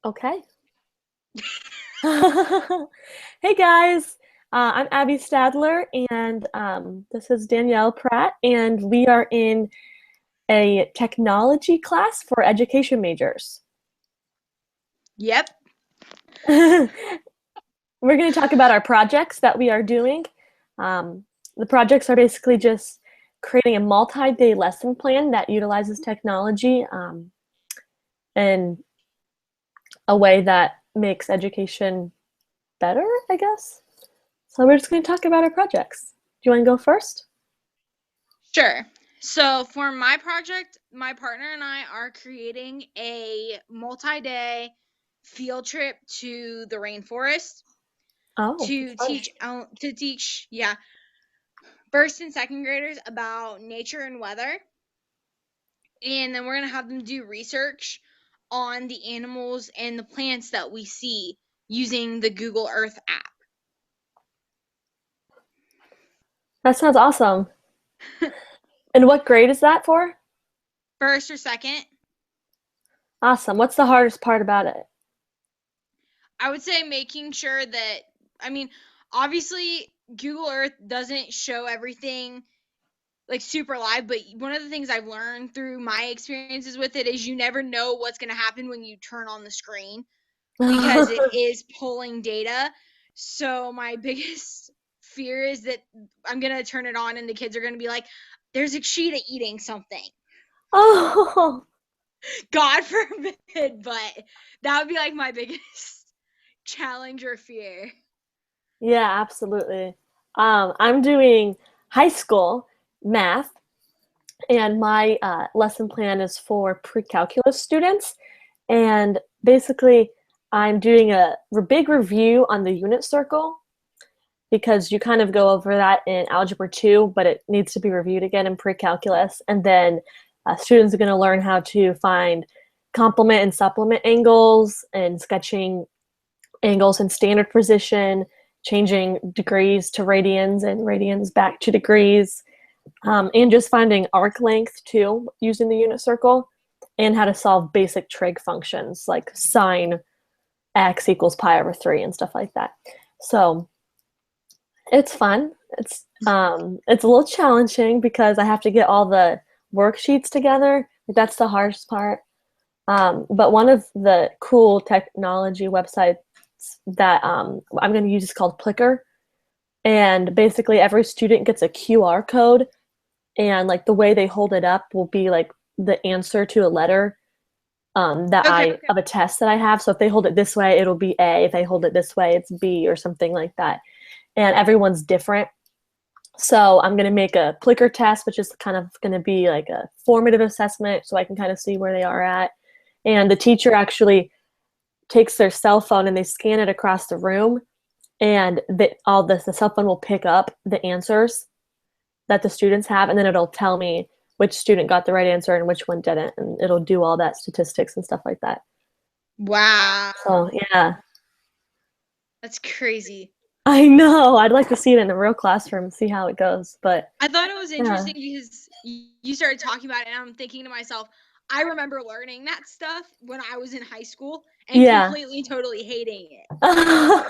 Okay. Hey guys, I'm Abby Stadler, and this is Danielle Pratt, and we are in a technology class for education majors. Yep. We're going to talk about our projects that we are doing. Um, the projects are basically just creating a multi-day lesson plan that utilizes technology in a way that makes education better, I guess. So we're just going to talk about our projects. Do you want to go first? Sure. So for my project, my partner and I are creating a multi-day field trip to the rainforest Oh, to fun. teach first and second graders about nature and weather. And then we're going to have them do research on the animals and the plants that we see using the Google Earth app. That sounds awesome. And what grade is that for? First or second, Awesome. What's the hardest part about it? I would say making sure that, I mean, obviously Google Earth doesn't show everything like super live, but one of the things I've learned through my experiences with it is you never know what's going to happen when you turn on the screen because it is pulling data. So my biggest fear is that I'm going to turn it on and the kids are going to be like, there's a cheetah eating something. Oh, God forbid, but that would be like my biggest challenge or fear. yeah, absolutely. I'm doing high school math, and my lesson plan is for pre-calculus students. And basically, I'm doing a big review on the unit circle because you kind of go over that in Algebra 2, but it needs to be reviewed again in pre-calculus. And then students are going to learn how to find complement and supplement angles and sketching angles in standard position, changing degrees to radians and radians back to degrees, and just finding arc length too using the unit circle, and how to solve basic trig functions like sine x equals pi over 3 and stuff like that. So it's fun. It's a little challenging because I have to get all the worksheets together. That's the hardest part. But one of the cool technology websites that I'm going to use is called Plickr, and basically every student gets a QR code, and like the way they hold it up will be like the answer to a letter that Okay. I of a test that I have. So if they hold it this way, it'll be A. If they hold it this way, it's B or something like that. And everyone's different. So I'm going to make a Plickr test, which is kind of going to be like a formative assessment so I can kind of see where they are at. And the teacher actually takes their cell phone and they scan it across the room, and the cell phone will pick up the answers that the students have, and then it'll tell me which student got the right answer and which one didn't, and it'll do all that statistics and stuff like that. Wow. So yeah, That's crazy. I know. I'd like to see it in a real classroom, see how it goes. But I thought it was yeah, interesting because you started talking about it, and I'm thinking to myself, I remember learning that stuff when I was in high school and yeah. completely and totally hating it.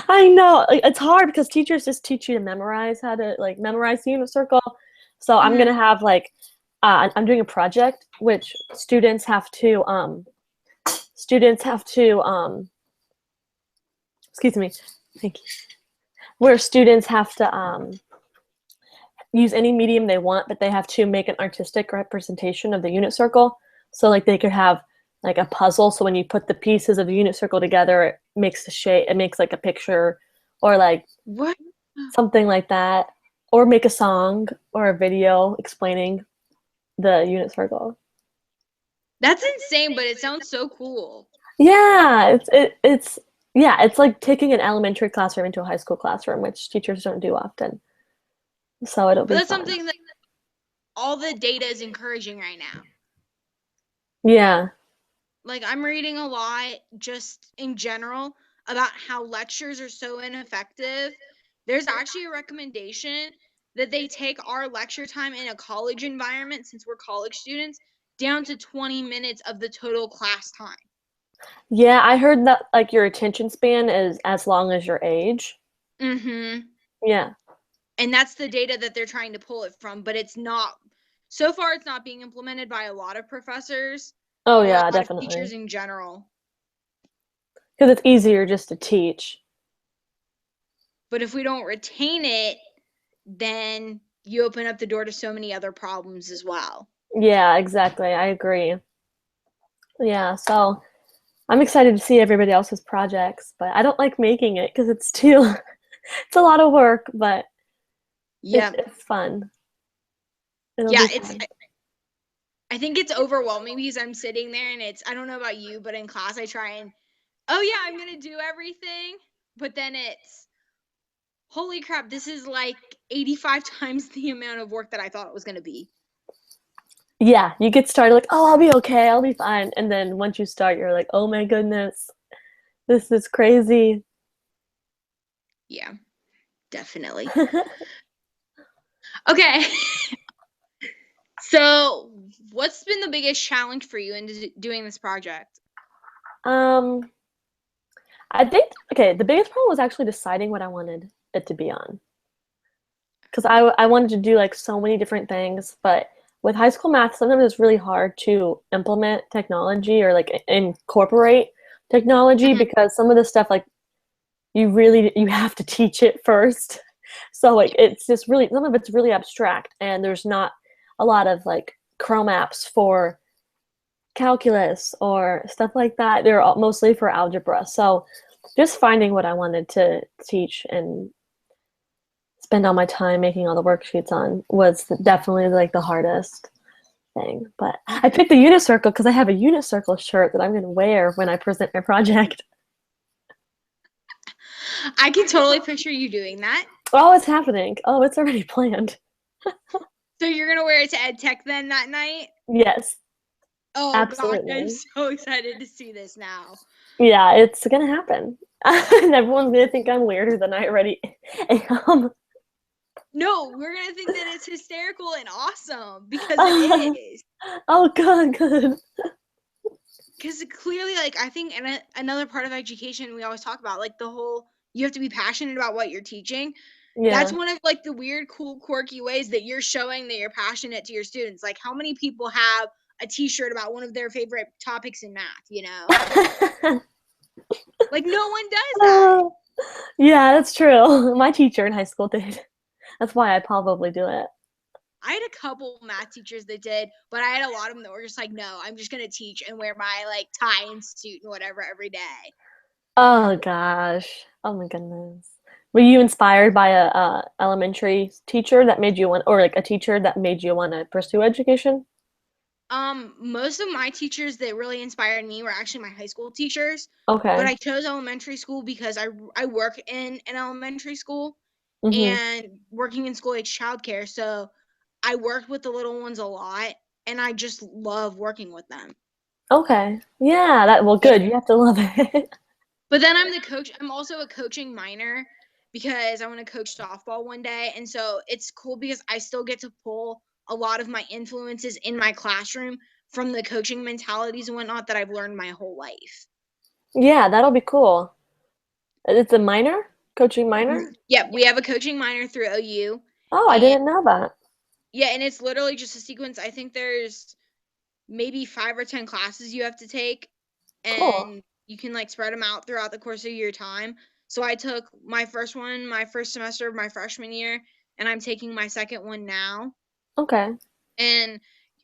I know it's hard because teachers just teach you to memorize how to like memorize the unit circle. So I'm Hmm. gonna have like I'm doing a project which students have to excuse me, thank you, where students have to use any medium they want, but they have to make an artistic representation of the unit circle. So like they could have like a puzzle. So when you put the pieces of the unit circle together, it makes the shape. It makes like a picture, or like What? something like that, or make a song or a video explaining the unit circle. That's insane, but it sounds so cool. Yeah, it's yeah, it's like taking an elementary classroom into a high school classroom, which teachers don't do often. So it'll But be that's fun. something that all the data is encouraging right now. Yeah. Like, I'm reading a lot just in general about how lectures are so ineffective. There's actually a recommendation that they take our lecture time in a college environment, since we're college students, down to 20 minutes of the total class time. Yeah, I heard that like your attention span is as long as your age. Mm-hmm. Yeah. And that's the data that they're trying to pull it from, but it's not, so far it's not being implemented by a lot of professors Oh or a yeah, lot of definitely. teachers in general. Because it's easier just to teach. But if we don't retain it, then you open up the door to so many other problems as well. Yeah, exactly. I agree. Yeah, so I'm excited to see everybody else's projects, but I don't like making it because it's too it's a lot of work, but Yeah. it's fun. It'll Yeah, be it's fun. I think it's overwhelming because I'm sitting there and it's, I don't know about you, but in class I try and, oh yeah, I'm going to do everything, but then it's, holy crap, this is like 85 times the amount of work that I thought it was going to be. Yeah, you get started like, oh, I'll be okay, I'll be fine. And then once you start, you're like, oh my goodness, this is crazy. Yeah, definitely. Okay. So, what's been the biggest challenge for you in doing this project? Um, I think okay, the biggest problem was actually deciding what I wanted it to be on. Because I wanted to do like so many different things, but with high school math, sometimes it's really hard to implement technology or like incorporate technology Mhm. because some of the stuff like you have to teach it first. So like Yeah. it's just really some of it's really abstract and there's not a lot of like Chrome apps for calculus or stuff like that. They're mostly for algebra. So just finding what I wanted to teach and spend all my time making all the worksheets on was definitely like the hardest thing. But I Mhm. picked the unicircle because I have a unicircle shirt that I'm going to wear when I present my project. I can totally picture you doing that. Oh, it's happening. Oh, it's already planned. So you're gonna wear it to Ed Tech then that night? Yes, Oh gosh, I'm absolutely. so excited to see this now. Yeah, it's going to happen. And everyone's going to think I'm weirder than I already am. No, we're gonna think that it's hysterical and awesome because it is. Oh, good, good. Because clearly, like, I think another part of education we always talk about, like the whole, you have to be passionate about what you're teaching. That's Yeah. one of like the weird, cool, quirky ways that you're showing that you're passionate to your students. Like, how many people have a T-shirt about one of their favorite topics in math? You know, like no one does that. Oh, yeah, that's true. My teacher in high school did. That's why I probably do it. I had a couple math teachers that did, but I had a lot of them that were just like, no, I'm just gonna teach and wear my like tie and suit and whatever every day. Oh gosh. Oh my goodness. Were you inspired by a elementary teacher that made you want, or like a teacher that made you want to pursue education? Most of my teachers that really inspired me were actually my high school teachers, but Okay. I chose elementary school because I work in an elementary school Mm-hmm. and working in school age childcare, so I worked with the little ones a lot, and I just love working with them. Okay. Yeah, that well But good. You have to love it. but then I'm the coach. I'm also a coaching minor because I want to coach softball one day, and so it's cool because I still get to pull a lot of my influences in my classroom from the coaching mentalities and whatnot that I've learned my whole life. Yeah, that'll be cool. It's a minor? Coaching minor? Yeah, we have a coaching minor through OU, Oh, I and didn't know that. yeah, and it's literally just a sequence. I think there's maybe 5 or 10 classes you have to take, Cool. and you can like spread them out throughout the course of your time. So I took my first one my first semester of my freshman year, and I'm taking my second one now, Okay. and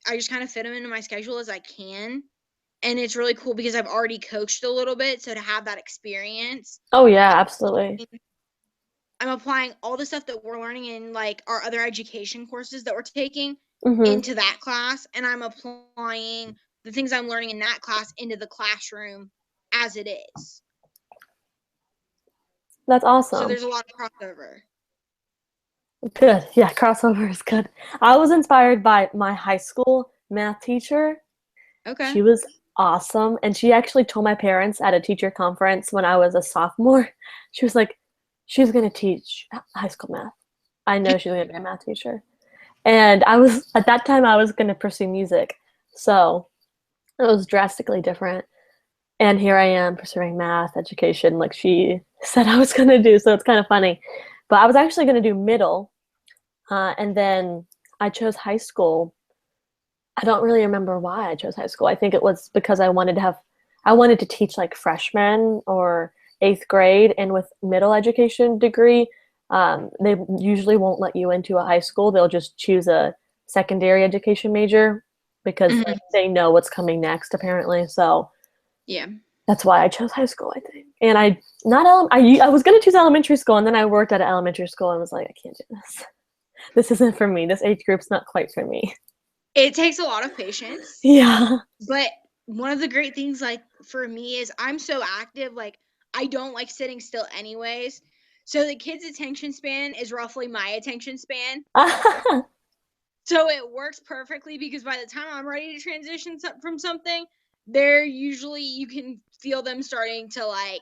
I just kind of fit them into my schedule as I can. And it's really cool because I've already coached a little bit, so to have that experience, Oh yeah, absolutely. I'm applying all the stuff that we're learning in like our other education courses that we're taking Mm-hmm. into that class, and I'm applying the things I'm learning in that class into the classroom as it is. That's So awesome. there's a lot of crossover. Good. Yeah, crossover is good. I was inspired by my high school math teacher. Okay. She was awesome. And she actually told my parents at a teacher conference when I was a sophomore, she was like, she's going to teach high school math. I know she's going to be a math teacher. And I was, at that time, I was going to pursue music. So it was drastically different. And here I am pursuing math education like she said I was going to do. So it's kind of funny. But I was actually going to do middle. And then I chose high school. I don't really remember why I chose high school. I think it was because I wanted to teach like freshmen or eighth grade. And with middle education degree, they usually won't let you into a high school. They'll just choose a secondary education major because like, Mhm. they know what's coming next, apparently. So Yeah. that's why I chose high school, I think. And I not ele- I was gonna choose elementary school, and then I worked at an elementary school and was like, I can't do this. This isn't for me. This age group's not quite for me. It takes a lot of patience, Yeah. but one of the great things, like, for me is I'm so active, like, I don't like sitting still anyways. So the kid's attention span is roughly my attention span. So it works perfectly because by the time I'm ready to transition from something, they're usually, you can feel them starting to like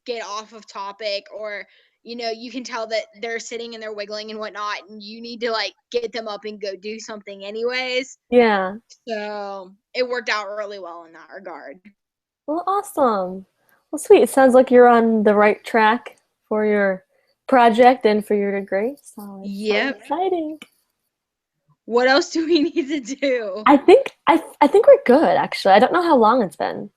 get off of topic, or you can tell that they're sitting and they're wiggling and whatnot, and you need to like get them up and go do something anyways. Yeah. So it worked out really well in that regard. Well, awesome. Well, sweet. It sounds like you're on the right track for your project and for your degree. So it's so Yep. exciting. What else do we need to do? I think we're good actually. I don't know how long it's been.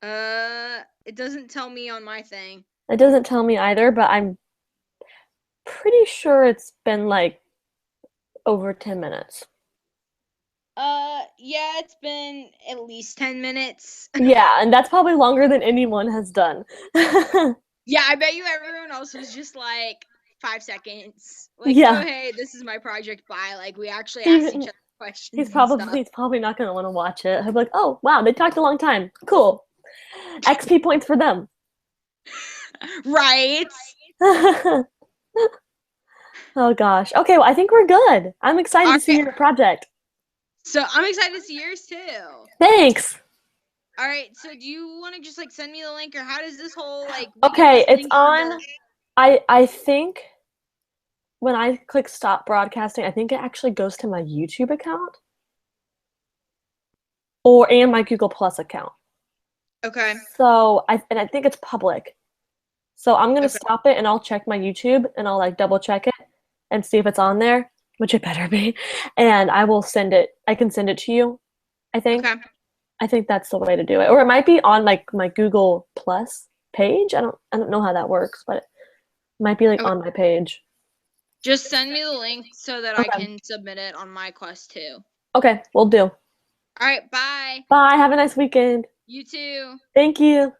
It doesn't tell me on my thing. It doesn't tell me either, but I'm pretty sure it's been like over 10 minutes. Yeah, it's been at least 10 minutes. Yeah, and that's probably longer than anyone has done. Yeah, I bet you everyone else was just like 5 seconds. Like, oh Yeah. hey, this is my project. Bye. Like, we actually asked each He, other questions and stuff. he's probably not gonna want to watch it. He'll be like, oh wow, they talked a long time. Cool. XP points for them. Right. Oh gosh. Okay, well I think we're good. I'm excited to see Okay. your project. So I'm excited to see yours too. Thanks. All right. So do you want to just like send me the link, or how does this whole like we get Okay, this it's link from on. the? I think when I click stop broadcasting, I think it actually goes to my YouTube account or and my Google Plus account. Okay. So I think it's public. So I'm gonna Okay. stop it and I'll check my YouTube and I'll like double check it and see if it's on there, which it better be. And I will send it. I can send it to you, I think. Okay. I think that's the way to do it. Or it might be on like my Google Plus page. I don't know how that works, but it might be like Okay. on my page. Just send me the link so that I Okay. can submit it on my quest too. Okay, we'll do. All right. Bye. Bye. Have a nice weekend. You too. Thank you.